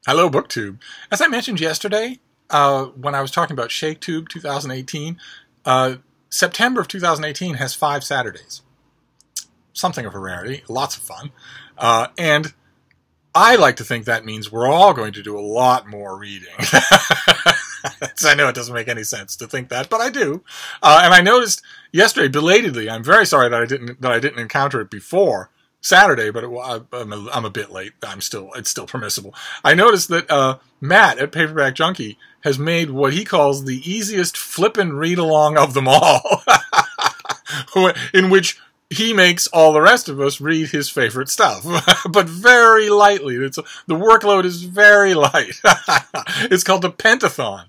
Hello, BookTube. As I mentioned yesterday, when I was talking about ShakeTube 2018, September of 2018 has 5 Saturdays. Something of a rarity, lots of fun. And I like to think that means we're all going to do a lot more reading. I know it doesn't make any sense to think that, but I do. And I noticed yesterday, belatedly, I'm very sorry that I didn't encounter it before Saturday, but I'm a bit late. It's still permissible. I noticed that Matt at Paperback Junky has made what he calls the easiest flippin' read-along of them all, in which he makes all the rest of us read his favorite stuff, but very lightly. The workload is very light. It's called the Pentathon.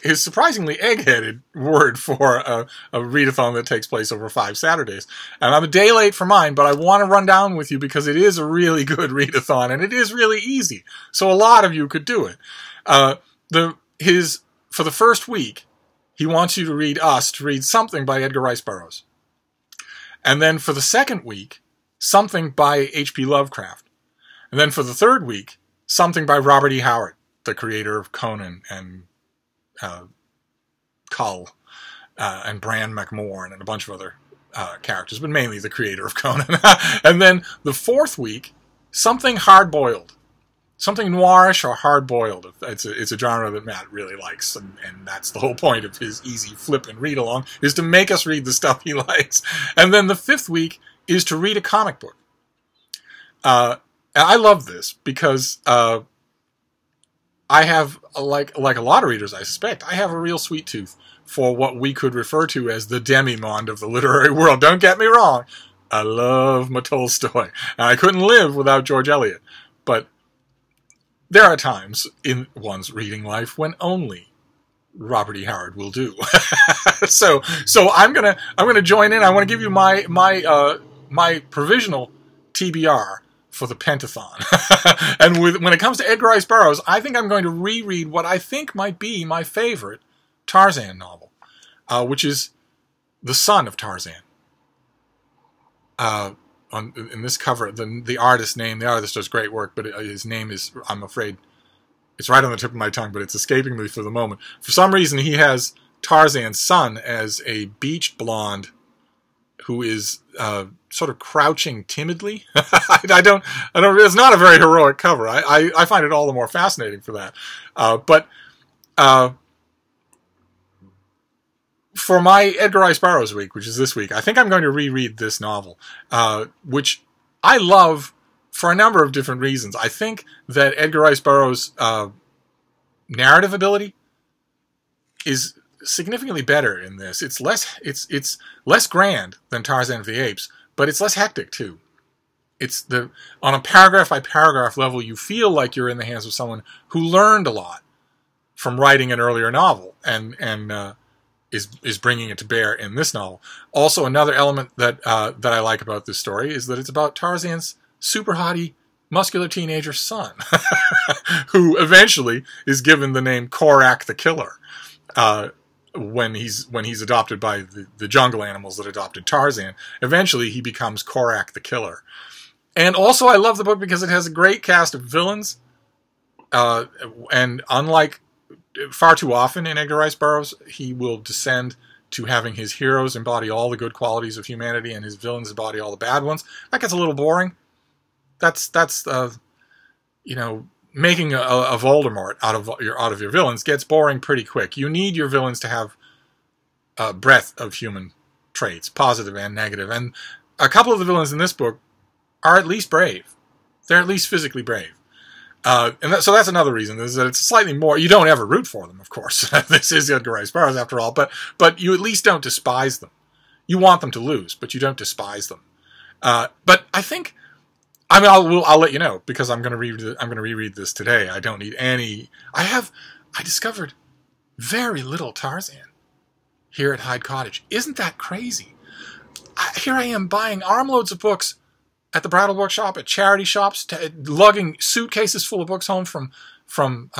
His surprisingly egg-headed word for a readathon that takes place over 5 Saturdays. And I'm a day late for mine, but I want to run down with you because it is a really good readathon, and it is really easy. So a lot of you could do it. For the first week, he wants you to read something by Edgar Rice Burroughs. And then for the second week, something by H.P. Lovecraft. And then for the third week, something by Robert E. Howard, the creator of Conan and Cull and Bran McMorn and a bunch of other characters, but mainly the creator of Conan. And then the fourth week, something hard-boiled. Something noirish or hard-boiled. It's a genre that Matt really likes, and that's the whole point of his easy flip and read-along, is to make us read the stuff he likes. And then the fifth week is to read a comic book. And I love this because I have, like a lot of readers, I suspect, I have a real sweet tooth for what we could refer to as the demimonde of the literary world. Don't get me wrong. I love my Tolstoy. And I couldn't live without George Eliot. But there are times in one's reading life when only Robert E. Howard will do. So I'm gonna join in. I want to give you my provisional TBR for the Pentathon. And when it comes to Edgar Rice Burroughs, I think I'm going to reread what I think might be my favorite Tarzan novel, which is The Son of Tarzan. In this cover, the artist does great work, but his name is, I'm afraid, it's right on the tip of my tongue, but it's escaping me for the moment. For some reason, he has Tarzan's son as a beach blonde who is sort of crouching timidly. It's not a very heroic cover. I find it all the more fascinating for that. But for my Edgar Rice Burroughs week, which is this week, I think I'm going to reread this novel, which I love for a number of different reasons. I think that Edgar Rice Burroughs' narrative ability is significantly better in this. It's less grand than Tarzan of the Apes, but it's less hectic too. On a paragraph by paragraph level, you feel like you're in the hands of someone who learned a lot from writing an earlier novel and is bringing it to bear in this novel. Also, another element that I like about this story is that it's about Tarzan's super hottie, muscular teenager son, who eventually is given the name Korak the Killer. When he's adopted by the jungle animals that adopted Tarzan, eventually he becomes Korak the Killer. And also I love the book because it has a great cast of villains, and unlike far too often in Edgar Rice Burroughs, he will descend to having his heroes embody all the good qualities of humanity and his villains embody all the bad ones. That gets a little boring. That's making a Voldemort out of your villains gets boring pretty quick. You need your villains to have a breadth of human traits, positive and negative. And a couple of the villains in this book are at least brave. They're at least physically brave. So that's another reason, is that it's slightly more, you don't ever root for them, of course. This is Edgar Rice Burroughs after all, but you at least don't despise them. You want them to lose, but you don't despise them. But I think, I'll let you know, because I'm going to reread this today. I don't need any. I discovered very little Tarzan here at Hyde Cottage. Isn't that crazy? Here I am buying armloads of books at the Brattle Bookshop, at charity shops, lugging suitcases full of books home from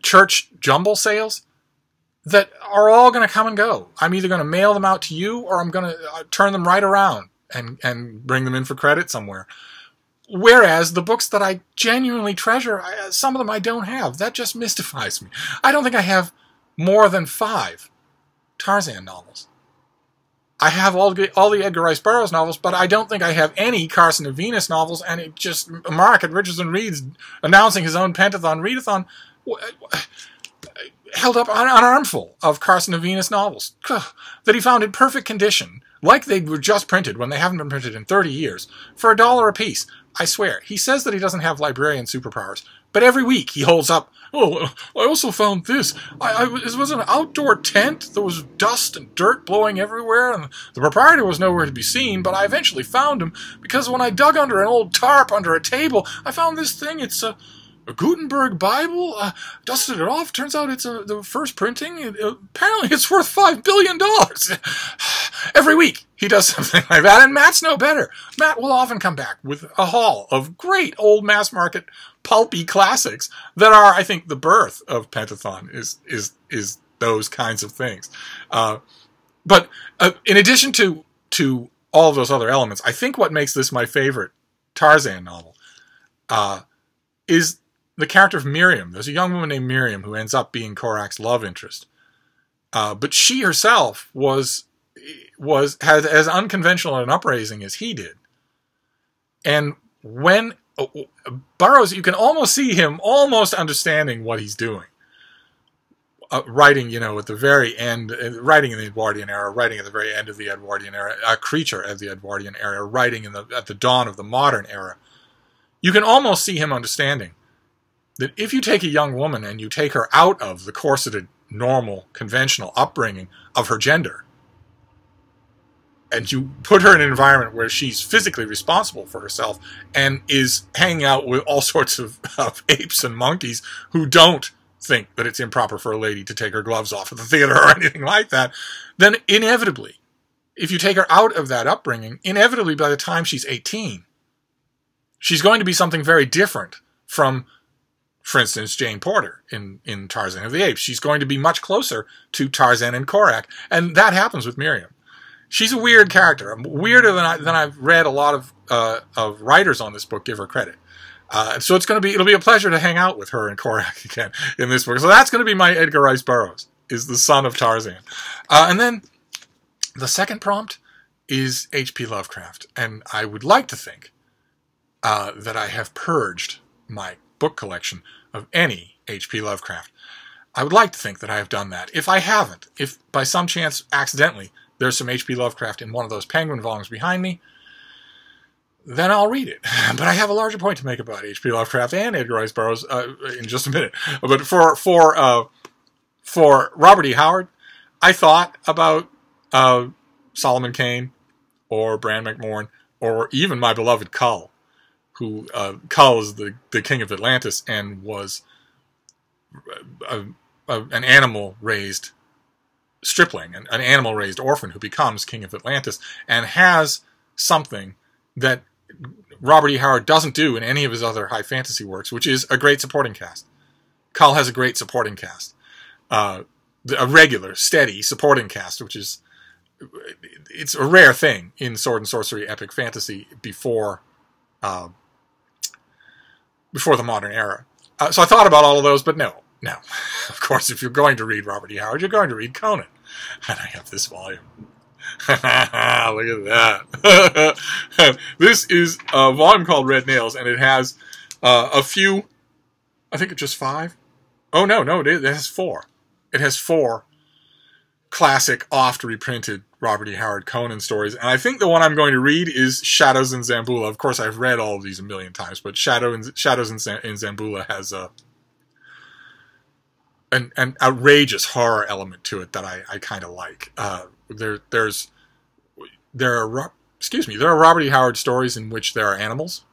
church jumble sales that are all going to come and go. I'm either going to mail them out to you, or I'm going to turn them right around and bring them in for credit somewhere. Whereas the books that I genuinely treasure, some of them I don't have. That just mystifies me. I don't think I have more than 5 Tarzan novels. I have all the Edgar Rice Burroughs novels, but I don't think I have any Carson of Venus novels, and it just, Mark at Richardson Reads announcing his own Pentathon readathon held up an armful of Carson of Venus novels that he found in perfect condition, like they were just printed when they haven't been printed in 30 years, for $1 a piece. I swear. He says that he doesn't have librarian superpowers, but every week he holds up, oh, I also found this. It was an outdoor tent. There was dust and dirt blowing everywhere, and the proprietor was nowhere to be seen, but I eventually found him, because when I dug under an old tarp under a table, I found this thing. It's a Gutenberg Bible. Dusted it off. Turns out it's the first printing. Apparently it's worth $5 billion. Every week he does something like that, and Matt's no better. Matt will often come back with a haul of great old mass market pulpy classics that are, I think, the birth of Pentathon is those kinds of things. But in addition to all of those other elements, I think what makes this my favorite Tarzan novel is the character of Miriam. There's a young woman named Miriam who ends up being Korak's love interest. But she herself had as unconventional an upraising as he did. And when Burroughs, you can almost see him almost understanding what he's doing. Writing, at the very end, writing in the Edwardian era, writing at the very end of the Edwardian era, a creature of the Edwardian era, writing at the dawn of the modern era. You can almost see him understanding that if you take a young woman and you take her out of the corseted, normal, conventional upbringing of her gender, and you put her in an environment where she's physically responsible for herself and is hanging out with all sorts of apes and monkeys who don't think that it's improper for a lady to take her gloves off at the theater or anything like that, then inevitably, if you take her out of that upbringing, inevitably by the time she's 18, she's going to be something very different from, for instance, Jane Porter in Tarzan of the Apes. She's going to be much closer to Tarzan and Korak, and that happens with Miriam. She's a weird character, weirder than I've read a lot of writers on this book give her credit. So it'll be a pleasure to hang out with her and Korak again in this book. So that's going to be my Edgar Rice Burroughs, is the Son of Tarzan. And then the second prompt is H.P. Lovecraft, and I would like to think that I have purged my book collection of any H.P. Lovecraft. I would like to think that I have done that. If I haven't, if by some chance, accidentally, there's some H.P. Lovecraft in one of those Penguin volumes behind me, then I'll read it. But I have a larger point to make about H.P. Lovecraft and Edgar Rice Burroughs in just a minute. But for Robert E. Howard, I thought about Solomon Kane or Bran McMorn or even my beloved Kull, who Kull is the king of Atlantis and was an animal-raised stripling, an animal-raised orphan who becomes king of Atlantis and has something that Robert E. Howard doesn't do in any of his other high fantasy works, which is a great supporting cast. Kull has a great supporting cast. A regular, steady supporting cast, which is... it's a rare thing in sword and sorcery epic fantasy before the modern era. So I thought about all of those, but no. Of course, if you're going to read Robert E. Howard, you're going to read Conan. And I have this volume. Look at that. This is a volume called Red Nails, and it has a few, I think it's just 5. Oh, no, it has 4. It has 4 classic, oft-reprinted Robert E. Howard Conan stories, and I think the one I'm going to read is Shadows in Zamboula. Of course, I've read all of these a million times, but Shadows in Zamboula has an outrageous horror element to it that I kind of like. There are Robert E. Howard stories in which there are animals,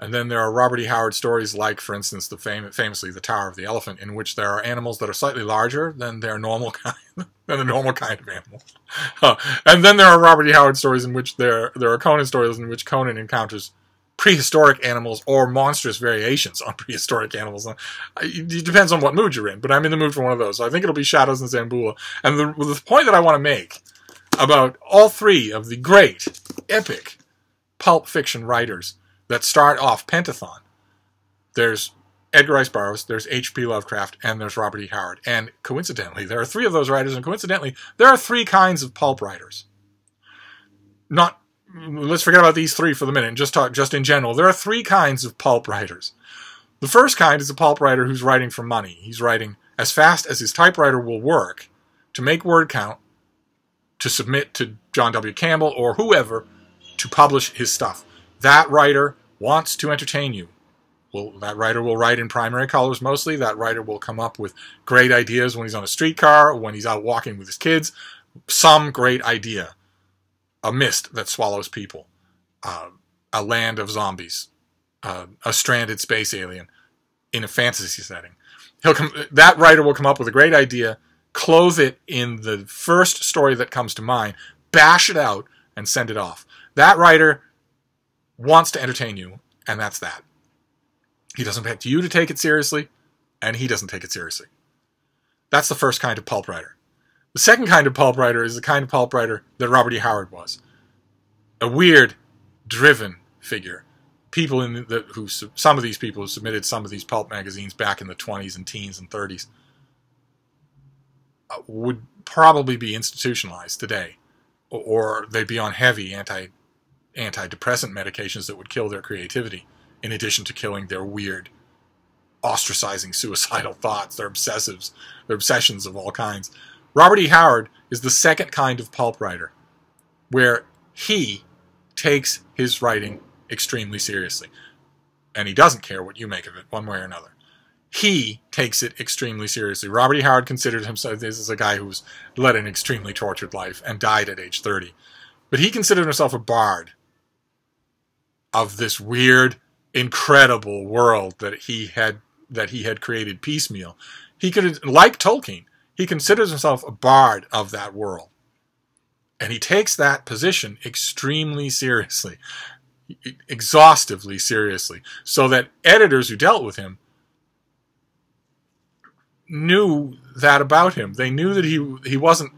and then there are Robert E. Howard stories like, for instance, famously The Tower of the Elephant, in which there are animals that are slightly larger than their normal kind, than the normal kind of animal. And then there are Robert E. Howard stories in which there are Conan stories in which Conan encounters prehistoric animals or monstrous variations on prehistoric animals. It depends on what mood you're in, but I'm in the mood for one of those. So I think it'll be Shadows in Zamboula. And the point that I want to make about all 3 of the great, epic pulp fiction writers that start off Pentathon. There's Edgar Rice Burroughs, there's H.P. Lovecraft, and there's Robert E. Howard. And coincidentally, there are 3 of those writers, and coincidentally, there are 3 kinds of pulp writers. Let's forget about these 3 for the minute and just talk just in general. There are 3 kinds of pulp writers. The first kind is a pulp writer who's writing for money. He's writing as fast as his typewriter will work to make word count, to submit to John W. Campbell or whoever to publish his stuff. That writer wants to entertain you. Well, that writer will write in primary colors mostly. That writer will come up with great ideas when he's on a streetcar, or when he's out walking with his kids. Some great idea. A mist that swallows people. A land of zombies. A stranded space alien in a fantasy setting. That writer will come up with a great idea, clothe it in the first story that comes to mind, bash it out, and send it off. That writer wants to entertain you, and that's that. He doesn't expect you to take it seriously, and he doesn't take it seriously. That's the first kind of pulp writer. The second kind of pulp writer is the kind of pulp writer that Robert E. Howard was. A weird, driven figure. People some of these people who submitted some of these pulp magazines back in the 20s and teens and 30s would probably be institutionalized today, or they'd be on heavy antidepressant medications that would kill their creativity, in addition to killing their weird, ostracizing, suicidal thoughts, their obsessions of all kinds. Robert E. Howard is the second kind of pulp writer, where he takes his writing extremely seriously. And he doesn't care what you make of it, one way or another. He takes it extremely seriously. Robert E. Howard considered himself, this is a guy who's led an extremely tortured life and died at age 30. But he considered himself a bard of this weird, incredible world that he had created piecemeal. He could, like Tolkien, he considers himself a bard of that world. And he takes that position extremely seriously, exhaustively seriously, so that editors who dealt with him knew that about him. They knew that he wasn't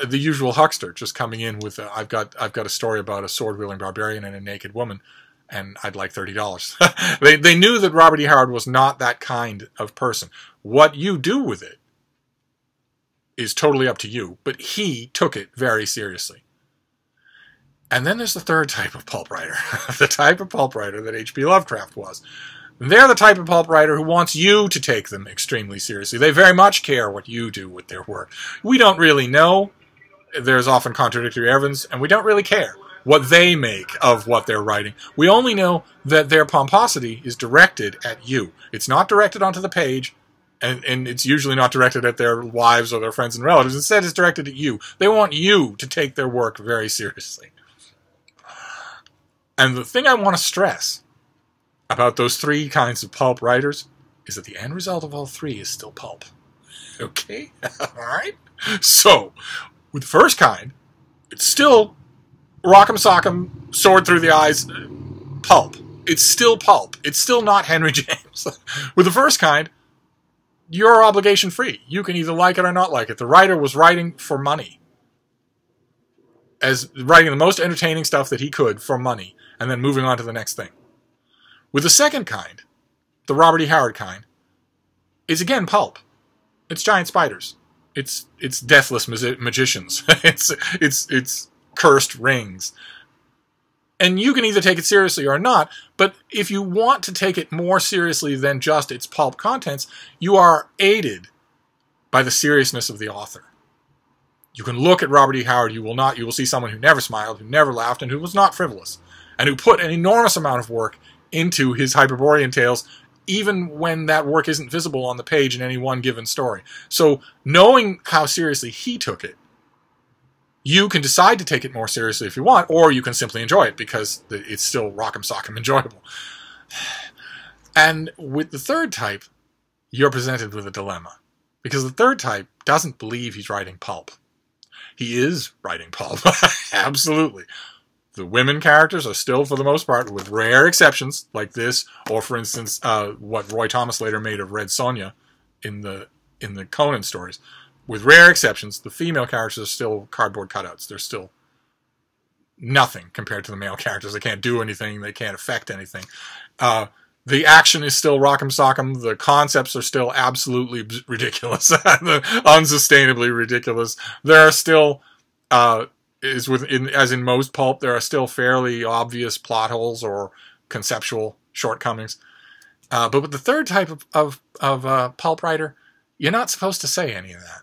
the usual huckster, just coming in with I've got a story about a sword-wielding barbarian and a naked woman, and I'd like $30. They knew that Robert E. Howard was not that kind of person. What you do with it is totally up to you, but he took it very seriously. And then there's the third type of pulp writer, the type of pulp writer that H.P. Lovecraft was. They're the type of pulp writer who wants you to take them extremely seriously. They very much care what you do with their work. We don't really know. There's often contradictory evidence, and we don't really care what they make of what they're writing. We only know that their pomposity is directed at you. It's not directed onto the page, and it's usually not directed at their wives or their friends and relatives. Instead, it's directed at you. They want you to take their work very seriously. And the thing I want to stress about those 3 kinds of pulp writers is that the end result of all 3 is still pulp. Okay? Alright? So, with the first kind, it's still rock'em sock'em, sword through the eyes, pulp. It's still pulp. It's still not Henry James. With the first kind, you're obligation free. You can either like it or not like it. The writer was writing for money. As writing the most entertaining stuff that he could for money, and then moving on to the next thing. With the second kind, the Robert E. Howard kind, it's again pulp. It's giant spiders. It's deathless magicians. it's cursed rings. And you can either take it seriously or not, but if you want to take it more seriously than just its pulp contents, you are aided by the seriousness of the author. You can look at Robert E. Howard, you will see someone who never smiled, who never laughed, and who was not frivolous, and who put an enormous amount of work into his Hyperborean tales, even when that work isn't visible on the page in any one given story. So, knowing how seriously he took it, you can decide to take it more seriously if you want, or you can simply enjoy it because it's still rock'em sock'em enjoyable. And with the third type, you're presented with a dilemma. Because the third type doesn't believe he's writing pulp. He is writing pulp. Absolutely. The women characters are still, for the most part, with rare exceptions, like this, or for instance, what Roy Thomas later made of Red Sonja in the Conan stories. With rare exceptions, the female characters are still cardboard cutouts. They're still nothing compared to the male characters. They can't do anything. They can't affect anything. The action is still rock'em sock'em. The concepts are still absolutely ridiculous, unsustainably ridiculous. There are still, as in most pulp, there are still fairly obvious plot holes or conceptual shortcomings. But with the third type of pulp writer, you're not supposed to say any of that.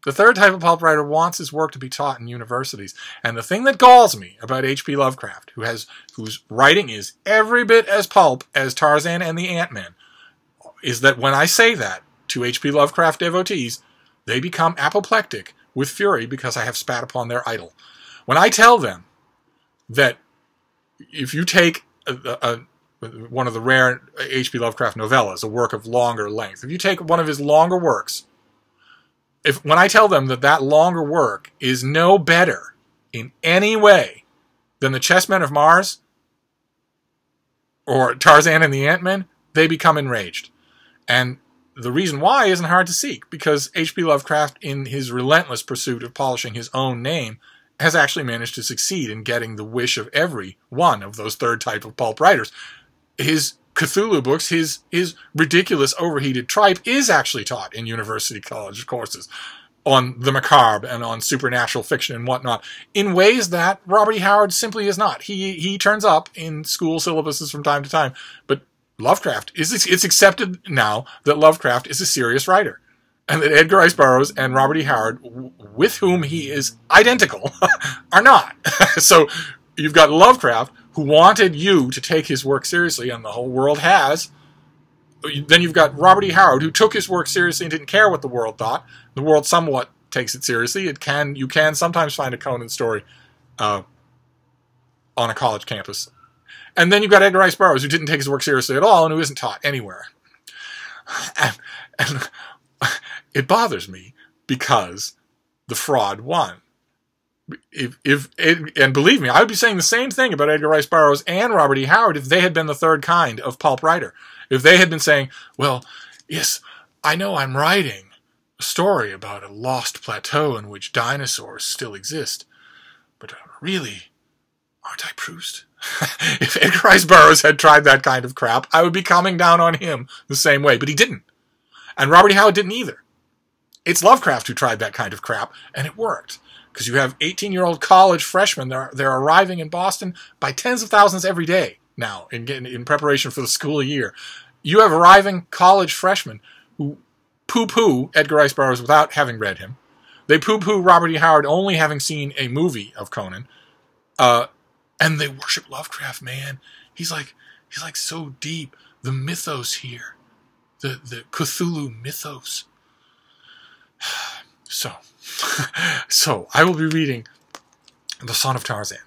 The third type of pulp writer wants his work to be taught in universities. And the thing that galls me about H.P. Lovecraft, whose writing is every bit as pulp as Tarzan and the Ant-Man, is that when I say that to H.P. Lovecraft devotees, they become apoplectic with fury because I have spat upon their idol. When I tell them that if you take one of the rare H.P. Lovecraft novellas, a work of longer length, if you take one of his longer works, when I tell them that longer work is no better in any way than the Chessmen of Mars or Tarzan and the Ant-Man, they become enraged. And the reason why isn't hard to seek, because H.P. Lovecraft, in his relentless pursuit of polishing his own name, has actually managed to succeed in getting the wish of every one of those third type of pulp writers. His Cthulhu books, his ridiculous overheated tripe is actually taught in university college courses on the macabre and on supernatural fiction and whatnot in ways that Robert E. Howard simply is not. He turns up in school syllabuses from time to time, but Lovecraft it's accepted now that Lovecraft is a serious writer, and that Edgar Rice Burroughs and Robert E. Howard, with whom he is identical, are not. So you've got Lovecraft, who wanted you to take his work seriously, and the whole world has. Then you've got Robert E. Howard, who took his work seriously and didn't care what the world thought. The world somewhat takes it seriously. You can sometimes find a Conan story on a college campus. And then you've got Edgar Rice Burroughs, who didn't take his work seriously at all and who isn't taught anywhere. And it bothers me because the fraud won. And believe me, I would be saying the same thing about Edgar Rice Burroughs and Robert E. Howard if they had been the third kind of pulp writer. If they had been saying, well, yes, I know I'm writing a story about a lost plateau in which dinosaurs still exist, but really, aren't I Proust? If Edgar Rice Burroughs had tried that kind of crap, I would be coming down on him the same way, but he didn't. And Robert E. Howard didn't either. It's Lovecraft who tried that kind of crap, and it worked. Because you have 18-year-old college freshmen, they're arriving in Boston by tens of thousands every day now in preparation for the school year. You have arriving college freshmen who poo-poo Edgar Rice Burroughs without having read him. They poo-poo Robert E. Howard only having seen a movie of Conan. And they worship Lovecraft, man. He's like so deep. The mythos here. The Cthulhu mythos. So I will be reading The Son of Tarzan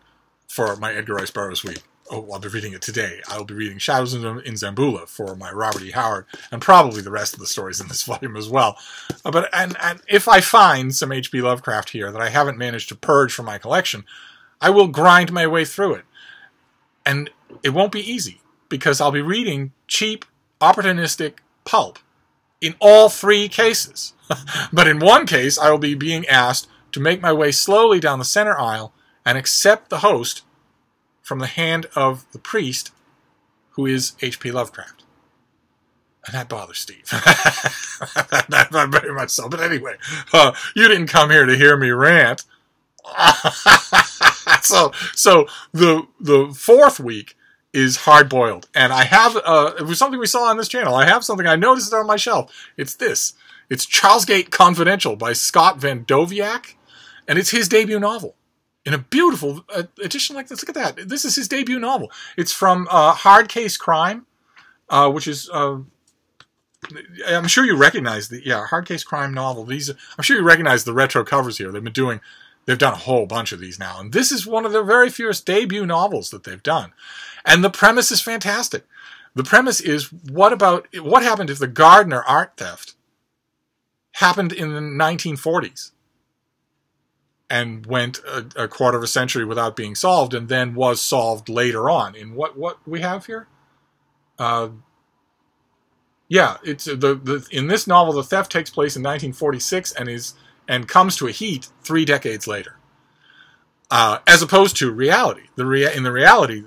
for my Edgar Rice Burroughs week. Oh, I'll be reading it today. I will be reading Shadows in Zamboula for my Robert E. Howard, and probably the rest of the stories in this volume as well. But if I find some H.P. Lovecraft here that I haven't managed to purge from my collection, I will grind my way through it. And it won't be easy, because I'll be reading cheap, opportunistic pulp in all three cases. But in one case, I will be being asked to make my way slowly down the center aisle and accept the host from the hand of the priest, who is H.P. Lovecraft. And that bothers Steve. Not very much so. But anyway, you didn't come here to hear me rant. So the fourth week is Hardboiled. And I have, it was something we saw on this channel. I have something I noticed on my shelf. It's this. It's Charlesgate Confidential by Scott Van Doviak. And it's his debut novel. In a beautiful edition like this. Look at that. This is his debut novel. It's from Hard Case Crime, which is, I'm sure you recognize Hard Case Crime novel. I'm sure you recognize the retro covers here. They've done a whole bunch of these now. And this is one of their very fewest debut novels that they've done. And the premise is fantastic. The premise is, what happened if the Gardner art theft happened in the 1940s? And went a quarter of a century without being solved, and then was solved later on. In what we have here? It's in this novel, the theft takes place in 1946 and comes to a heat 3 decades later. as opposed to reality. In the reality,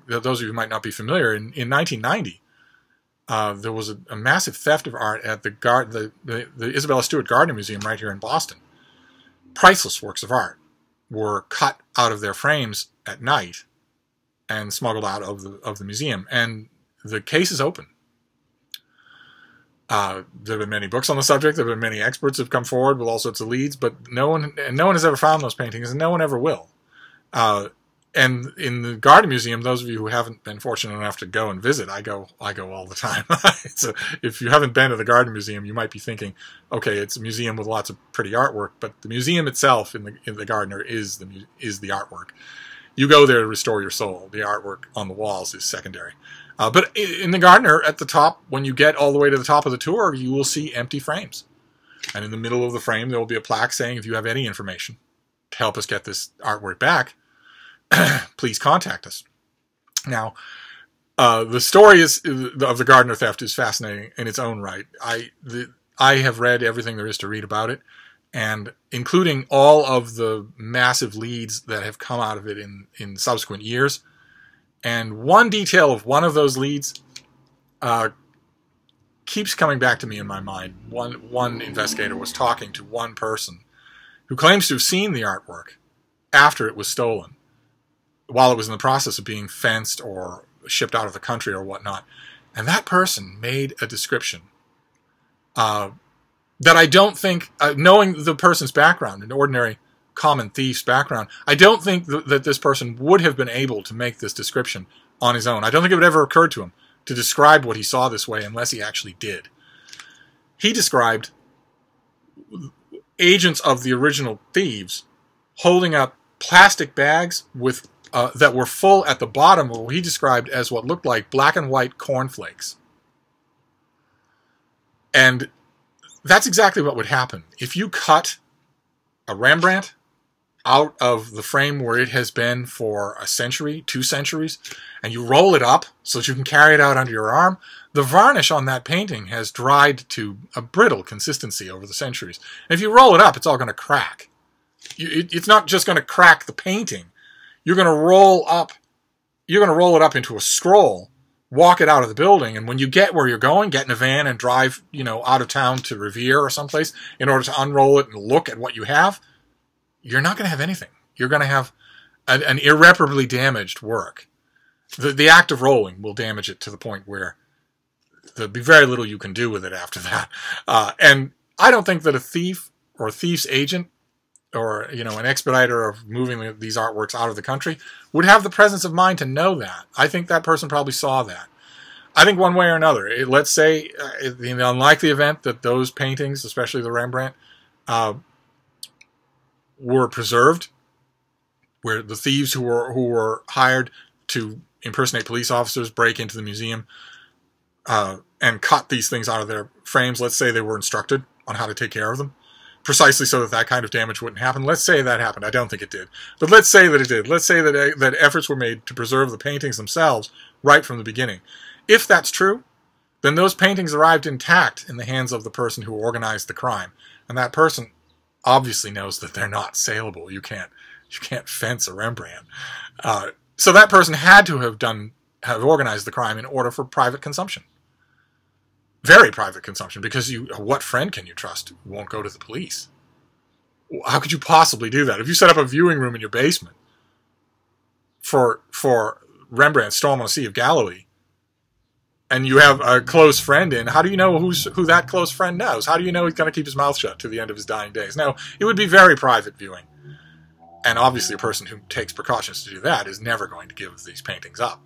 those of you who might not be familiar, in 1990, there was a massive theft of art at the Isabella Stewart Gardner Museum right here in Boston. Priceless works of art were cut out of their frames at night and smuggled out of the museum, and the case is open. There have been many books on the subject. There have been many experts who have come forward with all sorts of leads, but no one has ever found those paintings, and no one ever will. And in the Gardner Museum, those of you who haven't been fortunate enough to go and visit, I go all the time. So if you haven't been to the Gardner Museum, you might be thinking, okay, it's a museum with lots of pretty artwork, but the museum itself in the Gardner is the artwork. You go there to restore your soul. The artwork on the walls is secondary. But in the Gardner, at the top, when you get all the way to the top of the tour, you will see empty frames. And in the middle of the frame, there will be a plaque saying, if you have any information to help us get this artwork back, please contact us. Now, the story of the Gardner theft is fascinating in its own right. I have read everything there is to read about it, and including all of the massive leads that have come out of it in subsequent years. And one detail of one of those leads keeps coming back to me in my mind. One investigator was talking to one person who claims to have seen the artwork after it was stolen, while it was in the process of being fenced or shipped out of the country or whatnot. And that person made a description that I don't think, knowing the person's background, an ordinary common thief's background, I don't think that this person would have been able to make this description on his own. I don't think it would ever occur to him to describe what he saw this way unless he actually did. He described agents of the original thieves holding up plastic bags with that were full at the bottom of what he described as what looked like black and white cornflakes. And that's exactly what would happen. If you cut a Rembrandt out of the frame where it has been for a century, 2 centuries, and you roll it up so that you can carry it out under your arm, the varnish on that painting has dried to a brittle consistency over the centuries. And if you roll it up, it's all going to crack. It's not just going to crack the painting. You're going to roll it up into a scroll, walk it out of the building, and when you get where you're going, get in a van and drive, out of town to Revere or someplace in order to unroll it and look at what you have, you're not going to have anything. You're going to have an irreparably damaged work. The act of rolling will damage it to the point where there'll be very little you can do with it after that. And I don't think that a thief or a thief's agent or, an expediter of moving these artworks out of the country would have the presence of mind to know that. I think that person probably saw that. I think one way or another, let's say in the unlikely event that those paintings, especially the Rembrandt, were preserved, where the thieves who were hired to impersonate police officers break into the museum and cut these things out of their frames. Let's say they were instructed on how to take care of them, precisely so that kind of damage wouldn't happen. Let's say that happened. I don't think it did. But let's say that it did. Let's say that efforts were made to preserve the paintings themselves right from the beginning. If that's true, then those paintings arrived intact in the hands of the person who organized the crime. And that person obviously knows that they're not saleable. You can't fence a Rembrandt. So that person had to have organized the crime in order for private consumption. Very private consumption, because what friend can you trust who won't go to the police? How could you possibly do that? If you set up a viewing room in your basement for Rembrandt's Storm on the Sea of Galilee, and you have a close friend in, how do you know who that close friend knows? How do you know he's going to keep his mouth shut to the end of his dying days? No, it would be very private viewing. And obviously a person who takes precautions to do that is never going to give these paintings up.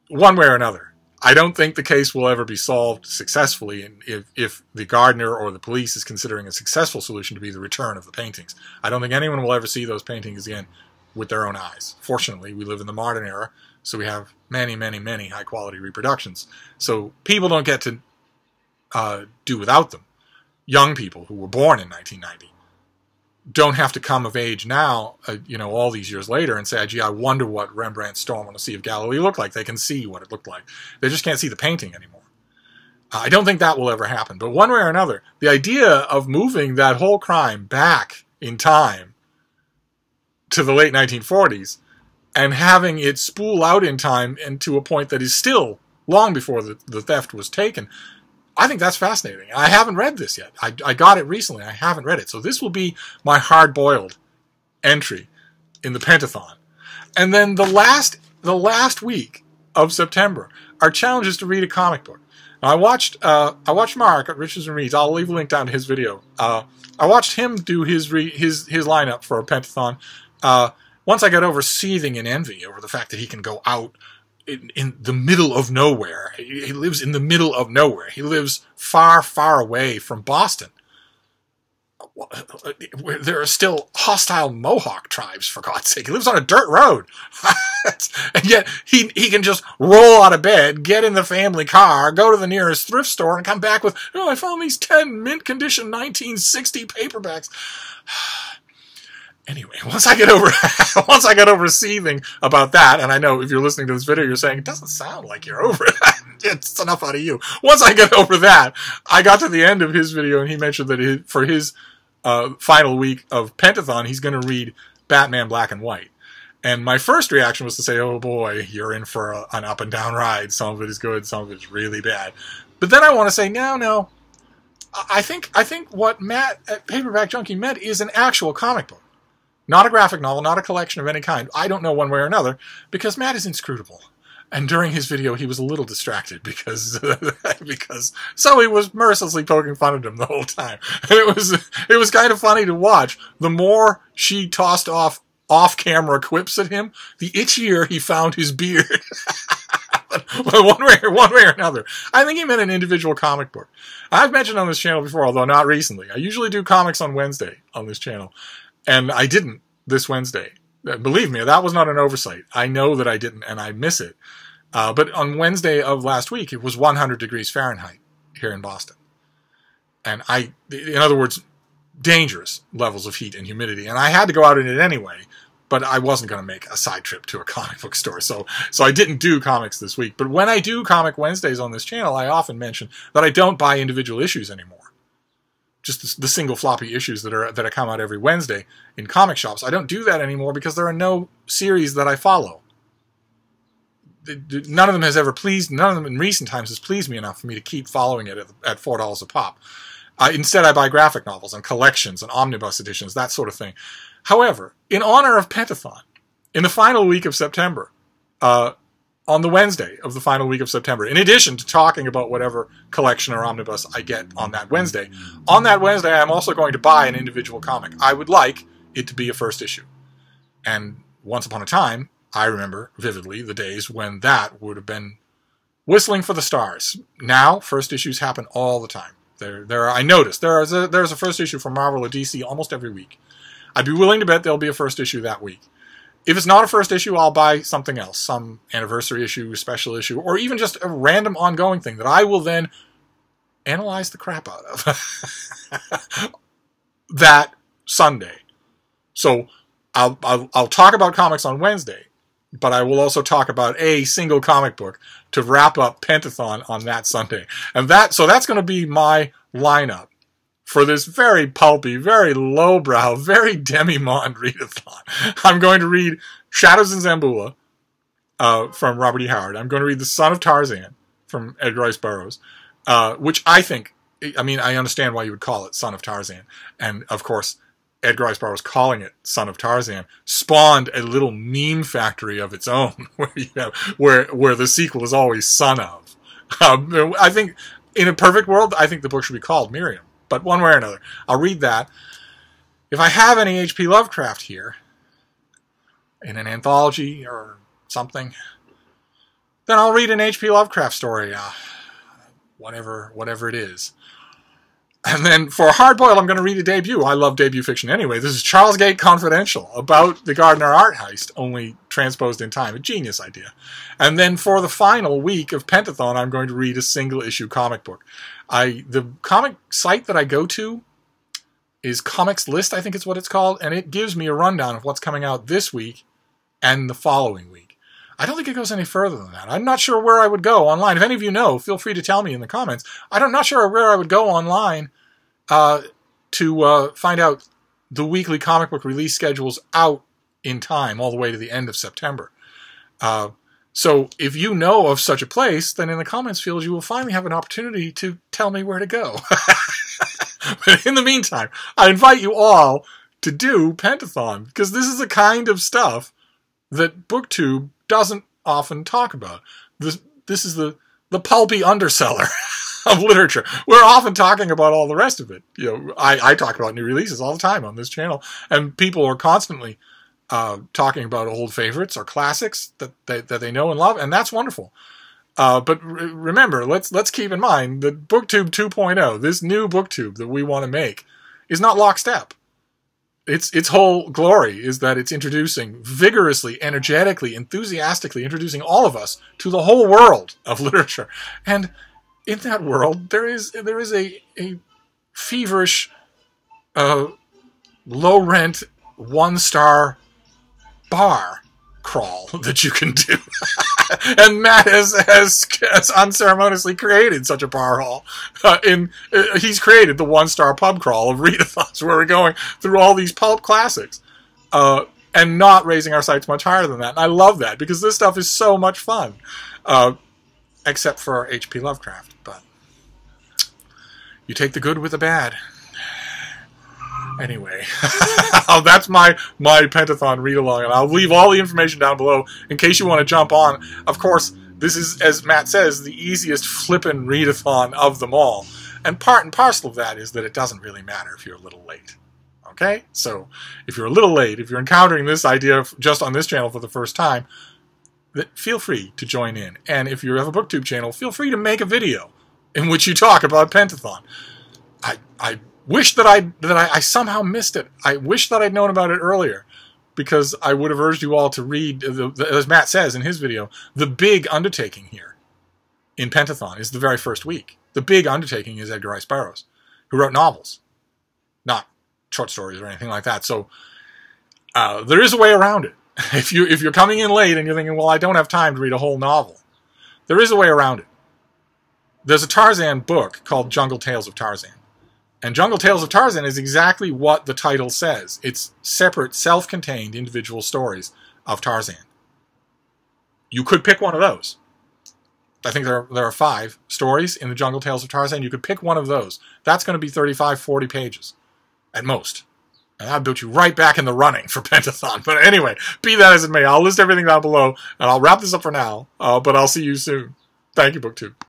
One way or another. I don't think the case will ever be solved successfully if the Gardner or the police is considering a successful solution to be the return of the paintings. I don't think anyone will ever see those paintings again with their own eyes. Fortunately, we live in the modern era, so we have many, many, many high-quality reproductions. So people don't get to do without them. Young people who were born in 1990 don't have to come of age now, all these years later and say, gee, I wonder what Rembrandt's Storm on the Sea of Galilee looked like. They can see what it looked like. They just can't see the painting anymore. I don't think that will ever happen. But one way or another, the idea of moving that whole crime back in time to the late 1940s and having it spool out in time and to a point that is still long before the theft was taken. I think that's fascinating. I haven't read this yet. I got it recently. I haven't read it. So this will be my hard-boiled entry in the Pentathon. And then the last week of September, our challenge is to read a comic book. Now, I watched Mark at Richardson Reads. I'll leave a link down to his video. I watched him do his lineup for a Pentathon. Once I got over seething in envy over the fact that he can go out in the middle of nowhere. He lives in the middle of nowhere. He lives far, far away from Boston, where there are still hostile Mohawk tribes, for God's sake. He lives on a dirt road. And yet he can just roll out of bed, get in the family car, go to the nearest thrift store, and come back with, oh, I found these 10 mint condition 1960 paperbacks. Anyway, once I got over seething about that, and I know if you're listening to this video, you're saying, it doesn't sound like you're over it. It's enough out of you. Once I got over that, I got to the end of his video, and he mentioned that for his final week of Pentathon, he's going to read Batman Black and White. And my first reaction was to say, oh boy, you're in for an up and down ride. Some of it is good, some of it is really bad. But then I want to say, no. I think what Matt at Paperback Junky meant is an actual comic book. Not a graphic novel, not a collection of any kind. I don't know one way or another, because Matt is inscrutable. And during his video, he was a little distracted because Zoe was mercilessly poking fun at him the whole time. And it was kind of funny to watch. The more she tossed off-camera quips at him, the itchier he found his beard. one way or another. I think he meant an individual comic book. I've mentioned on this channel before, although not recently. I usually do comics on Wednesday on this channel. And I didn't this Wednesday. Believe me, that was not an oversight. I know that I didn't, and I miss it. But on Wednesday of last week, it was 100 degrees Fahrenheit here in Boston. And in other words, dangerous levels of heat and humidity. And I had to go out in it anyway, but I wasn't going to make a side trip to a comic book store. So I didn't do comics this week. But when I do Comic Wednesdays on this channel, I often mention that I don't buy individual issues anymore. Just the single floppy issues that come out every Wednesday in comic shops. I don't do that anymore because there are no series that I follow. None of them has ever pleased, none of them in recent times has pleased me enough for me to keep following it at $4 a pop. Instead, I buy graphic novels and collections and omnibus editions, that sort of thing. However, in honor of Pentathon, in the final week of September, on the Wednesday of the final week of September, in addition to talking about whatever collection or omnibus I get on that Wednesday, I'm also going to buy an individual comic. I would like it to be a first issue. And once upon a time, I remember vividly the days when that would have been whistling for the stars. Now, first issues happen all the time. I noticed there's a first issue from Marvel or DC almost every week. I'd be willing to bet there'll be a first issue that week. If it's not a first issue, I'll buy something else, some anniversary issue, special issue, or even just a random ongoing thing that I will then analyze the crap out of that Sunday. So I'll talk about comics on Wednesday, but I will also talk about a single comic book to wrap up Pentathon on that Sunday. So that's going to be my lineup for this very pulpy, very lowbrow, very demi-monde readathon. I'm going to read Shadows in Zamboula from Robert E. Howard. I'm going to read The Son of Tarzan from Edgar Rice Burroughs, which I understand why you would call it Son of Tarzan. And, of course, Edgar Rice Burroughs calling it Son of Tarzan spawned a little meme factory of its own, where the sequel is always Son of. I think, in a perfect world, I think the book should be called Miriam. But one way or another, I'll read that. If I have any H.P. Lovecraft here, in an anthology or something, then I'll read an H.P. Lovecraft story, whatever it is. And then for Hardboiled, I'm going to read a debut. I love debut fiction anyway. This is Charles Gate Confidential, about the Gardner art heist, only transposed in time. A genius idea. And then for the final week of Pentathon, I'm going to read a single-issue comic book. The comic site that I go to is Comics List, I think it's what it's called, and it gives me a rundown of what's coming out this week and the following week. I don't think it goes any further than that. I'm not sure where I would go online. If any of you know, feel free to tell me in the comments. I'm not sure where I would go online to find out the weekly comic book release schedules out in time, all the way to the end of September. So if you know of such a place, then in the comments field, you will finally have an opportunity to tell me where to go. But in the meantime, I invite you all to do Pentathon, because this is the kind of stuff that BookTube doesn't often talk about. This is the pulpy underseller of literature. We're often talking about all the rest of it. You know, I talk about new releases all the time on this channel, and people are constantly talking about old favorites or classics that they know and love, and that's wonderful. But remember, let's keep in mind that BookTube 2.0, this new BookTube that we want to make, is not lockstep. Its whole glory is that it's introducing vigorously, energetically, enthusiastically introducing all of us to the whole world of literature. And in that world, there is a feverish, low-rent, one-star bar crawl that you can do. And Matt has unceremoniously created such a bar haul. He's created the one-star pub crawl of readathons, where we're going through all these pulp classics and not raising our sights much higher than that. And I love that, because this stuff is so much fun. Except for H.P. Lovecraft. But you take the good with the bad. Anyway, that's my Pentathon read-along, and I'll leave all the information down below in case you want to jump on. Of course, this is, as Matt says, the easiest flippin' readathon of them all. And part and parcel of that is that it doesn't really matter if you're a little late. Okay? So, if you're a little late, if you're encountering this idea just on this channel for the first time, feel free to join in. And if you have a BookTube channel, feel free to make a video in which you talk about Pentathon. I wish that I somehow missed it. I wish that I'd known about it earlier, because I would have urged you all to read, as Matt says in his video, the big undertaking here in Pentathon is the very first week. The big undertaking is Edgar Rice Burroughs, who wrote novels, not short stories or anything like that. So there is a way around it. If you're coming in late and you're thinking, well, I don't have time to read a whole novel, there is a way around it. There's a Tarzan book called Jungle Tales of Tarzan. And Jungle Tales of Tarzan is exactly what the title says. It's separate, self-contained individual stories of Tarzan. You could pick one of those. I think there are 5 stories in the Jungle Tales of Tarzan. You could pick one of those. That's going to be 35, 40 pages at most. And that built you right back in the running for Pentathon. But anyway, be that as it may, I'll list everything down below, and I'll wrap this up for now. But I'll see you soon. Thank you, BookTube.